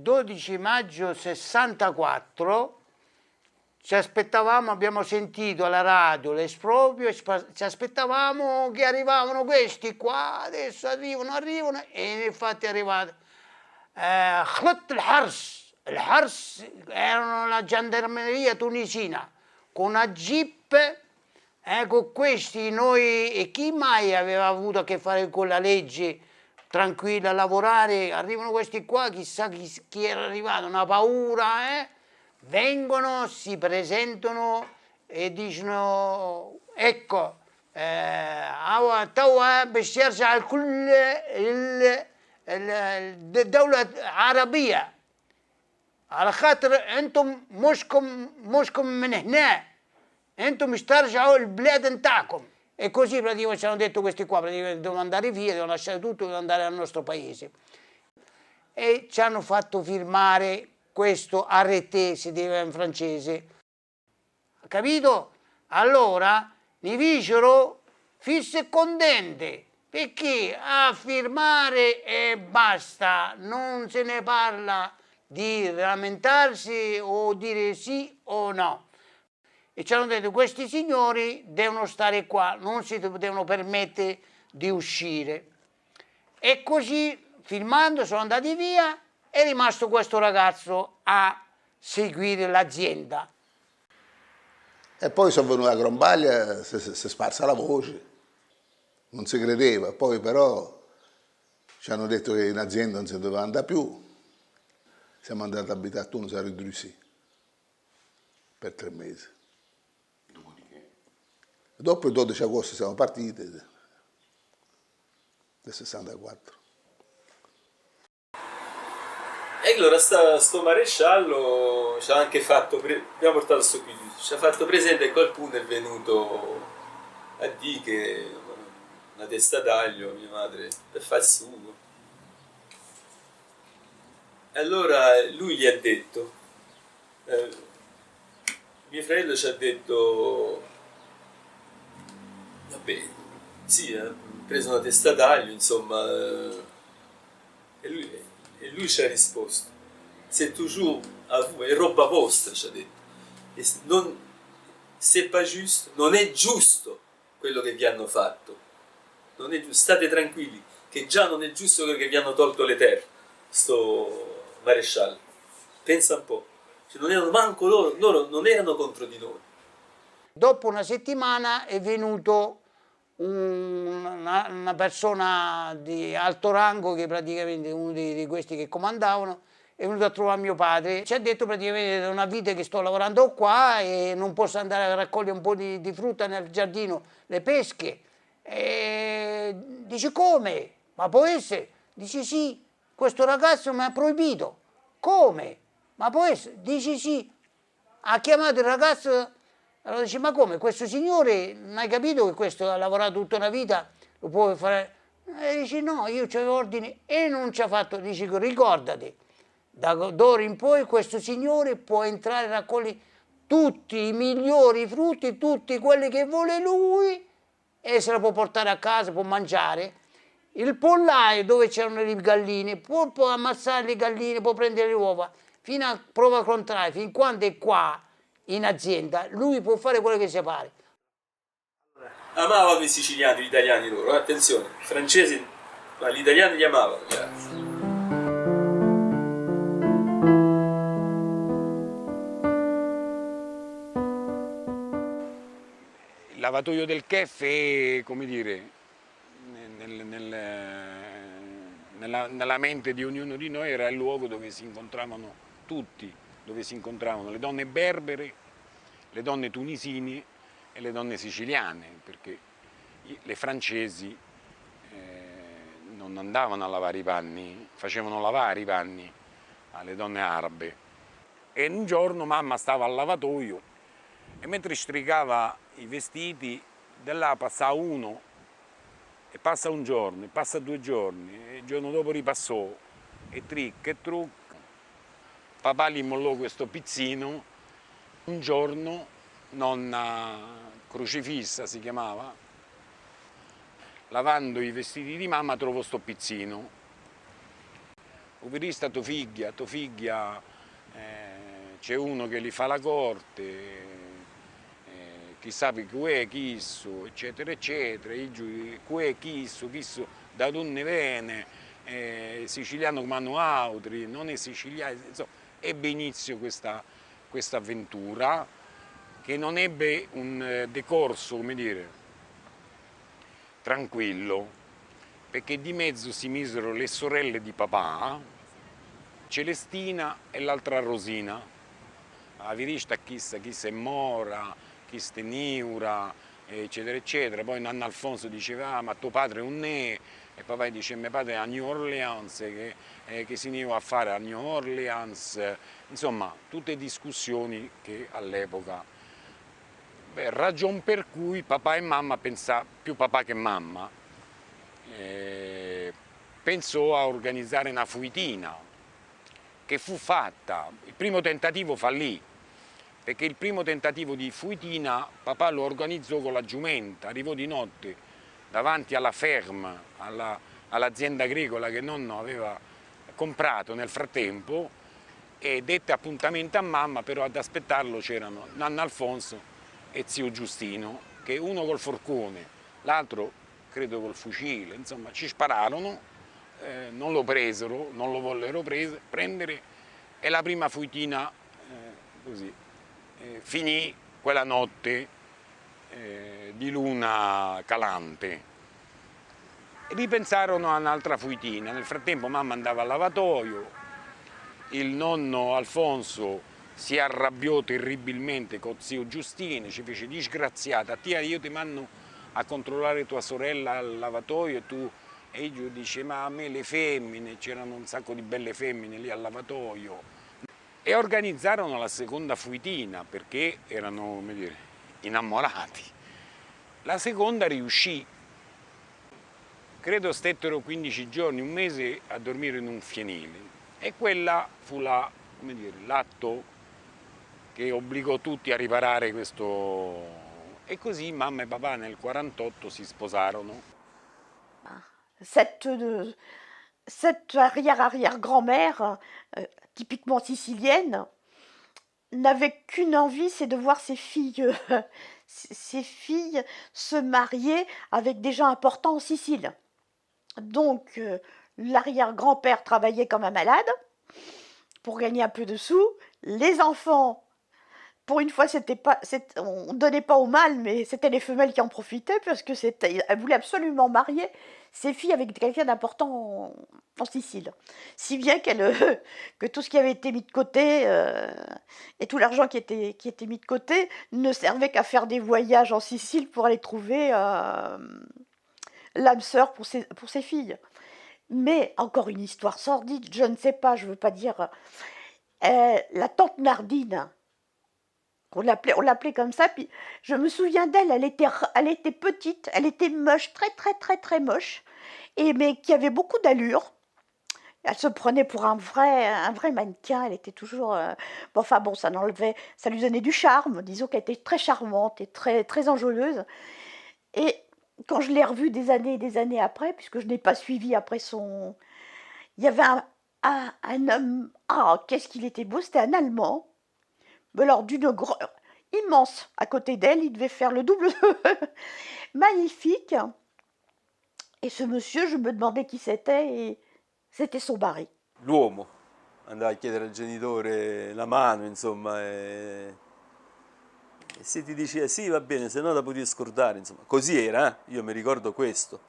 12 maggio 64 ci aspettavamo, abbiamo sentito alla radio l'esproprio, ci aspettavamo che arrivavano questi qua, adesso arrivano e infatti è arrivato Khlat al-Hars erano la gendarmeria tunisina con una jeep, con questi noi, e chi mai aveva avuto a che fare con la legge tranquilla a lavorare, arrivano questi qua, chissà chi era arrivato, una paura, vengono, si presentano e dicono ecco توا باش يرجع الكل الدولة العربية على خاطر انتم مشكم من هنا انتم مش ترجعوا البلاد نتاعكم. E così praticamente ci hanno detto questi qua, praticamente devono andare via, devono lasciare tutto, devono andare al nostro paese. E ci hanno fatto firmare questo arrêté, si diceva in francese. Capito? Allora, ne fecero fisse contente, perché a firmare e basta, non se ne parla di lamentarsi o dire sì o no. E ci hanno detto questi signori devono stare qua, non si devono permettere di uscire. E così, filmando, sono andati via, è rimasto questo ragazzo a seguire l'azienda. E poi sono venuti a Grombaglia, si è sparsa la voce, non si credeva, poi però ci hanno detto che in azienda non si doveva andare più, siamo andati a abitare a Tunisi a Ridrussi per 3 mesi. Dopo il 12 agosto siamo partiti, del 64. E allora sto maresciallo ci ha anche fatto, abbiamo portato sto qui, ci ha fatto presente che qualcuno è venuto a dire che una testa d'aglio, mia madre, per far sugo. E allora lui gli ha detto, mio fratello ci ha detto, vabbè, sì, ha preso una testa d'aglio, insomma, e lui ci ha risposto, c'est toujours à vous, è roba vostra, ci ha detto, c'est pas juste, non è giusto quello che vi hanno fatto, non è giusto, state tranquilli, che già non è giusto quello che vi hanno tolto le terre, sto maresciallo, pensa un po', cioè, non erano manco loro non erano contro di noi. Dopo una settimana è venuto una persona di alto rango, che praticamente uno di questi che comandavano, è venuto a trovare mio padre, ci ha detto praticamente da una vita che sto lavorando qua e non posso andare a raccogliere un po' di frutta nel giardino, le pesche. E dice come? Ma può essere? Dice sì, questo ragazzo mi ha proibito. Come? Ma può essere? Dice sì, ha chiamato il ragazzo. Allora dice, ma come, questo signore, non hai capito che questo ha lavorato tutta una vita, lo può fare? E dice, no, io c'avevo ordini e non ci ha fatto. Dice, ricordati, d'ora in poi questo signore può entrare a raccogliere tutti i migliori frutti, tutti quelli che vuole lui, e se la può portare a casa, può mangiare. Il pollaio dove c'erano le galline, può ammazzare le galline, può prendere le uova, fino a prova contraria, fin quando è qua in azienda, lui può fare quello che si pare. Amavano i siciliani, gli italiani loro, attenzione, i francesi, ma gli italiani li amavano. Il lavatoio del Chef è, come dire, nella mente di ognuno di noi era il luogo dove si incontravano tutti, dove si incontravano le donne berbere, le donne tunisine e le donne siciliane, perché le francesi non andavano a lavare i panni, facevano lavare i panni alle donne arabe. E un giorno mamma stava al lavatoio e mentre strigava i vestiti, da là passa uno, e passa un giorno, e passa 2 giorni, e il giorno dopo ripassò, e tric e truc. Papà gli mollò questo pizzino. Un giorno nonna Crocifissa si chiamava, lavando i vestiti di mamma trovò sto pizzino. Ho visto tua figlia, c'è uno che gli fa la corte, chissà chi è chisso, eccetera, eccetera, chisso, da donne vene, siciliano come hanno altri, non è siciliano, insomma, ebbe inizio questa avventura che non ebbe un decorso, come dire, tranquillo, perché di mezzo si misero le sorelle di papà, Celestina e l'altra Rosina. La virista chi è mora, chi è niura, eccetera, eccetera. Poi Nanna Alfonso diceva, ma tuo padre è un ne, e papà dice, mio padre è a New Orleans, che si ne va a fare a New Orleans. Insomma, tutte discussioni che all'epoca, ragion per cui papà e mamma più papà che mamma, pensò a organizzare una fuitina, che fu fatta. Il primo tentativo fallì, perché il primo tentativo di fuitina papà lo organizzò con la giumenta, arrivò di notte davanti alla ferma, all'azienda agricola che nonno aveva comprato nel frattempo, e dette appuntamento a mamma, però ad aspettarlo c'erano Nanna Alfonso e zio Giustino, che uno col forcone, l'altro credo col fucile, insomma ci spararono, non lo presero, non lo vollero prendere, e la prima fuitina così finì quella notte di luna calante. Ripensarono a un'altra fuitina, nel frattempo mamma andava al lavatoio, il nonno Alfonso si arrabbiò terribilmente con zio Giustino, ci fece disgraziata, io ti mando a controllare tua sorella al lavatoio e io dice, ma a me le femmine, c'erano un sacco di belle femmine lì al lavatoio. E organizzarono la seconda fuitina perché erano, come dire, innamorati. La seconda riuscì. Credo stettero 15 giorni, un mese a dormire in un fienile. E quella fu l'atto che obbligò tutti a riparare questo. E così mamma e papà nel 48 si sposarono. Cette arrière-arrière-grand-mère, typiquement sicilienne, n'avait qu'une envie, c'est de voir ses filles se marier avec des gens importants en Sicile. Donc, l'arrière-grand-père travaillait comme un malade pour gagner un peu de sous. Les enfants, pour une fois, on ne donnait pas au mâle, mais c'était les femelles qui en profitaient, parce que elles voulaient absolument marier ses filles avec quelqu'un d'important en Sicile. Si bien que tout ce qui avait été mis de côté, et tout l'argent qui était mis de côté, ne servait qu'à faire des voyages en Sicile pour aller trouver l'âme sœur pour ses filles. Mais, encore une histoire sordide, je ne sais pas, je ne veux pas dire... la tante Nardine, on l'appelait comme ça, puis je me souviens d'elle, elle était petite, elle était moche, très très très très moche, mais qui avait beaucoup d'allure. Elle se prenait pour un vrai mannequin, elle était toujours... ça lui donnait du charme, disons qu'elle était très charmante et très, très enjôleuse. Et quand je l'ai revue des années et des années après, puisque je n'ai pas suivi après son... Il y avait un Ah, qu'est-ce qu'il était beau, c'était un Allemand. Mais alors immense. À côté d'elle, il devait faire le double. Magnifique. Et ce monsieur, je me demandais chi c'était et c'était son mari. L'uomo andava a chiedere al genitore la mano, insomma, e se ti diceva sì va bene, se no la potevi scordare, insomma. Così era, io mi ricordo questo.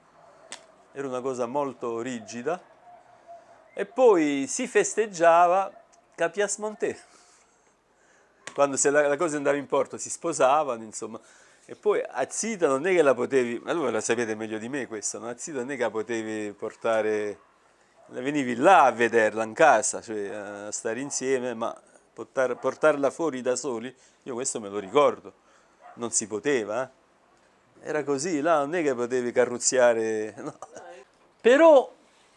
Era una cosa molto rigida. E poi si festeggiava Capias Monte. Quando se la cosa andava in porto si sposavano, insomma. E poi a Zita non è che la potevi, ma voi la sapete meglio di me questo, no? A Zita non è che la potevi portare, venivi là a vederla in casa, cioè a stare insieme, ma portarla fuori da soli, io questo me lo ricordo, non si poteva, eh? Era così, là non è che potevi carrozziare, no. Però,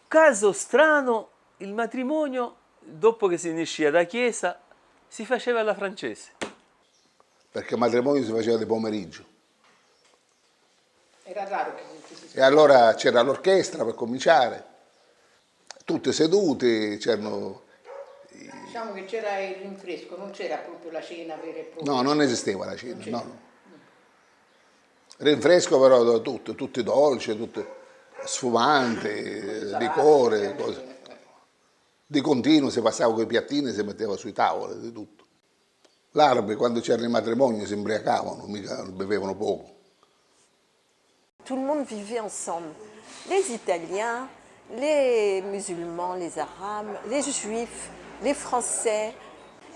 caso strano, il matrimonio, dopo che se ne usciva da chiesa, si faceva alla francese. Perché il matrimonio si faceva di pomeriggio. Era raro che si E allora c'era l'orchestra per cominciare, tutte sedute, c'erano... Diciamo che c'era il rinfresco, non c'era proprio la cena vera e propria. No, non esisteva la cena, no. Rinfresco però tutti dolci, tutte sfumanti, liquore, cose. Di continuo si passava con i piattini e si metteva sui tavoli, di tutto. L'arabe quando c'erano i matrimoni si imbriacavano, mica bevevano poco. Tout le monde vivait ensemble. Les Italiens, les musulmans, les Arabes, les Juifs, les Français.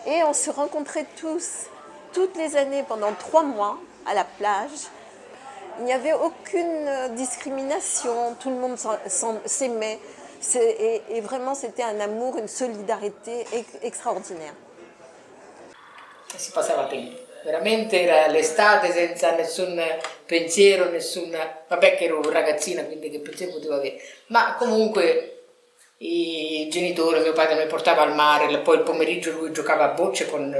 Et on se rencontrait tous, toutes les années, pendant 3 mois, à la plage. Il n'y avait aucune discrimination, tout le monde s'aimait. Et vraiment, c'était un amour, une solidarité extraordinaire. Si passava tempo. Veramente era l'estate senza nessun pensiero, vabbè che ero ragazzina quindi che pensiero potevo avere, ma comunque i genitori, mio padre mi portava al mare, poi il pomeriggio lui giocava a bocce con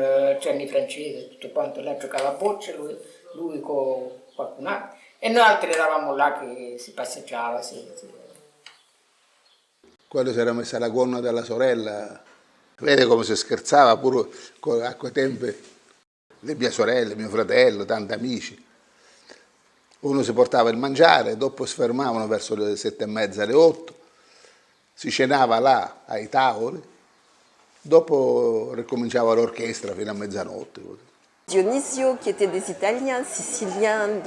Gianni Francese, tutto quanto, là giocava a bocce, lui con qualcun altro, e noi altri eravamo là che si passeggiava. Quando si era messa la gonna della sorella, vede come si scherzava pure a quei tempi. Le mie sorelle, mio fratello, tanti amici. Uno si portava il mangiare, dopo si fermavano verso le 7:30, le 8, si cenava là ai tavoli, dopo ricominciava l'orchestra fino a mezzanotte. Dionisio, qui étaient des Italiens, Siciliens,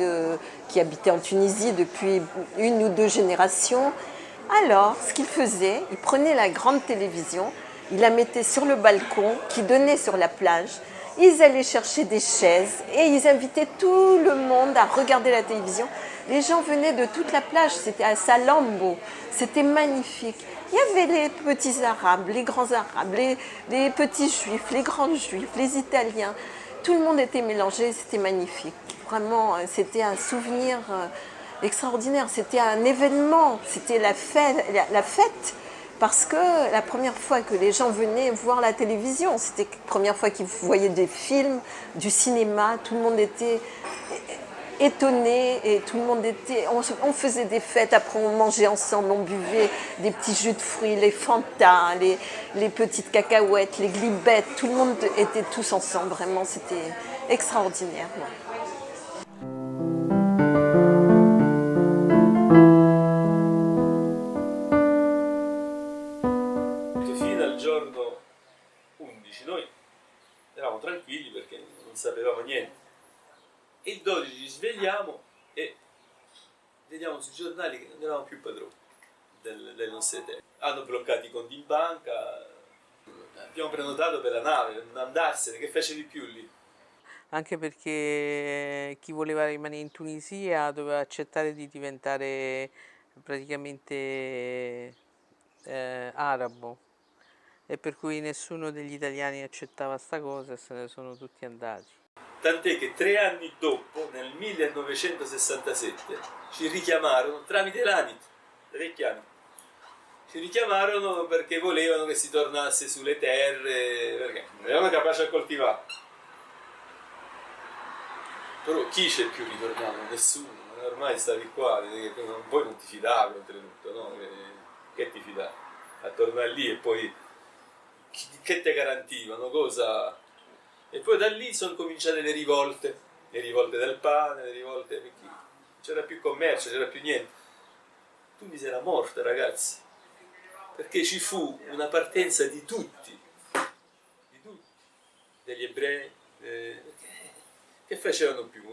qui habitaient en Tunisie depuis 1 ou 2 générations. Alors, ce qu'il faisait, il prenait la grande télévision, il la mettait sur le balcon qui donnait sur la plage. Ils allaient chercher des chaises et ils invitaient tout le monde à regarder la télévision. Les gens venaient de toute la plage, c'était à Salambo, c'était magnifique. Il y avait les petits Arabes, les grands Arabes, les petits Juifs, les grands Juifs, les Italiens. Tout le monde était mélangé, c'était magnifique. Vraiment, c'était un souvenir extraordinaire, c'était un événement, c'était la fête. Parce que la première fois que les gens venaient voir la télévision, c'était la première fois qu'ils voyaient des films, du cinéma, tout le monde était étonné et tout le monde était... On faisait des fêtes, après on mangeait ensemble, on buvait des petits jus de fruits, les Fanta, les petites cacahuètes, les glibettes, tout le monde était tous ensemble, vraiment c'était extraordinaire. Ouais. Noi eravamo tranquilli perché non sapevamo niente. E il 12 ci svegliamo e vediamo sui giornali che non eravamo più padroni delle nostre terre. Hanno bloccato i conti in banca, abbiamo prenotato per la nave, per non andarsene, che facevi più lì? Anche perché chi voleva rimanere in Tunisia doveva accettare di diventare praticamente arabo. E per cui nessuno degli italiani accettava sta cosa e se ne sono tutti andati. Tant'è che 3 anni dopo, nel 1967, ci richiamarono tramite l'ANIT, le vecchie ANIT. Ci richiamarono perché volevano che si tornasse sulle terre, perché non erano capaci a coltivare. Però chi c'è più ritornato? Nessuno, ormai stavi qua, poi non ti fidavi oltretutto, no? Che ti fidavi? A tornare lì e poi... che te garantivano, cosa? E poi da lì sono cominciate le rivolte del pane, le rivolte perché c'era più commercio, c'era più niente. Tunisi era morta, ragazzi, perché ci fu una partenza di tutti, degli ebrei, che facevano più?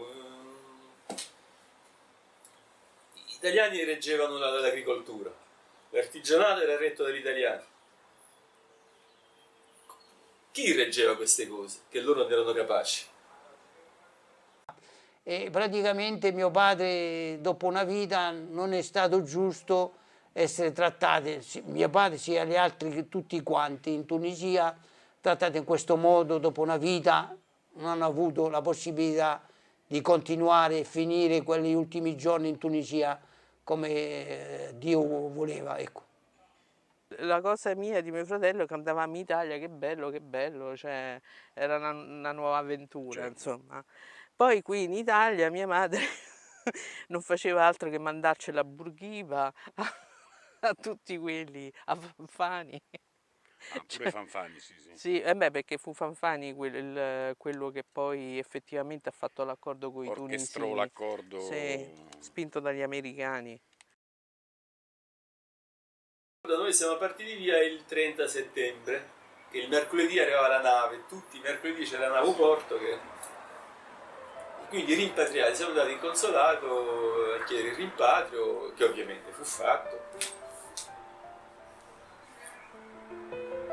Gli italiani reggevano l'agricoltura, l'artigianato era retto dagli italiani. Chi reggeva queste cose? Che loro non erano capaci. E praticamente mio padre, dopo una vita, non è stato giusto essere trattati, mio padre sia gli altri, tutti quanti in Tunisia, trattati in questo modo, dopo una vita, non hanno avuto la possibilità di continuare e finire quegli ultimi giorni in Tunisia come Dio voleva, ecco. La cosa mia di mio fratello è che andavamo in Italia, che bello, cioè era una nuova avventura, certo. Insomma. Poi qui in Italia mia madre non faceva altro che mandarci la Bourguiba a tutti quelli, a Fanfani. Ah, pure Fanfani, sì. Sì, perché fu Fanfani quello che poi effettivamente ha fatto l'accordo con i tunisini. Orchestrò l'accordo. Sì, spinto dagli americani. Da noi siamo partiti via il 30 settembre, che il mercoledì arrivava la nave, tutti i mercoledì c'era l'aeroporto quindi rimpatriati, siamo andati in consolato a chiedere il rimpatrio, che ovviamente fu fatto.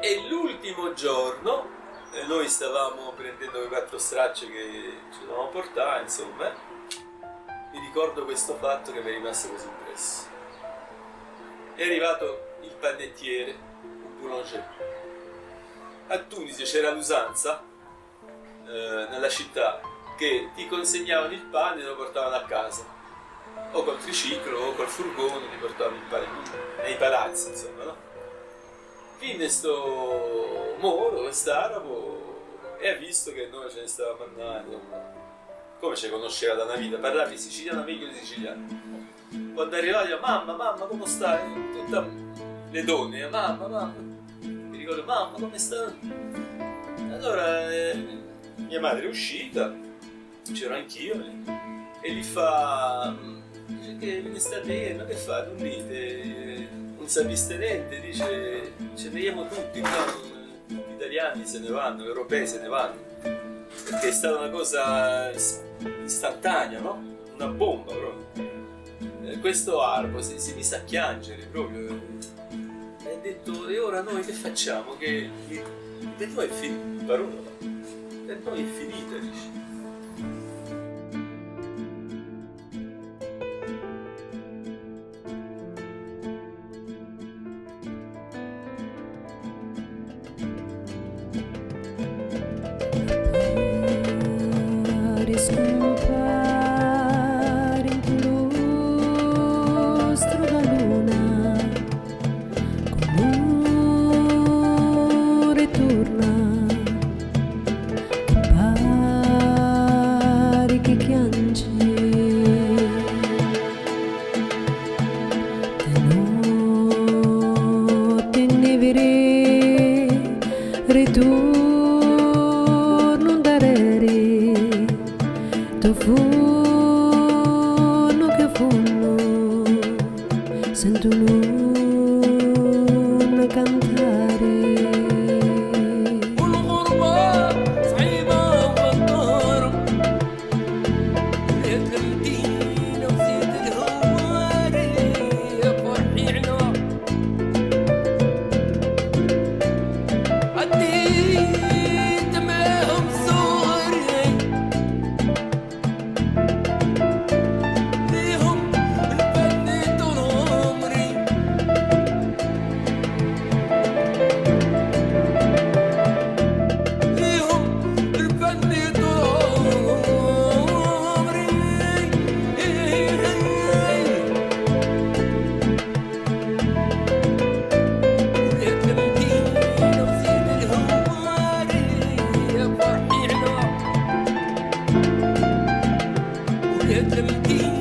E l'ultimo giorno noi stavamo prendendo le 4 stracce che ci dovevamo portare, insomma, mi ricordo questo fatto che mi è rimasto così impresso. È arrivato il panettiere, un boulanger. A Tunisi c'era l'usanza, nella città, che ti consegnavano il pane e lo portavano a casa, o col triciclo o col furgone ti portavano il pane nei palazzi, insomma, no? Quindi sto moro, quest'arabo, e ha visto che noi ce ne stavamo andando, come ci conosceva da una vita, parlava di siciliano meglio di siciliano. Quando è arrivato diceva mamma come stai? Tutte le donne, mamma, mi ricordo mamma come stai? Allora mia madre è uscita, c'ero anch'io, e gli fa che me ne sta bene, ma che fa? Non dite, non sapiste niente, dice ce ne andiamo tutti qua, gli italiani se ne vanno, gli europei se ne vanno, perché è stata una cosa istantanea, no? Una bomba proprio. Questo arabo si mise a piangere proprio e ha detto e ora noi che facciamo? Che per noi è finita, parola, per noi è finita, dice. Scompare in lustro da luna, colore torna, pare che piange, da notte nevere, ritorno d'arere. Funno che funno, sento luna cantare. يا تمدين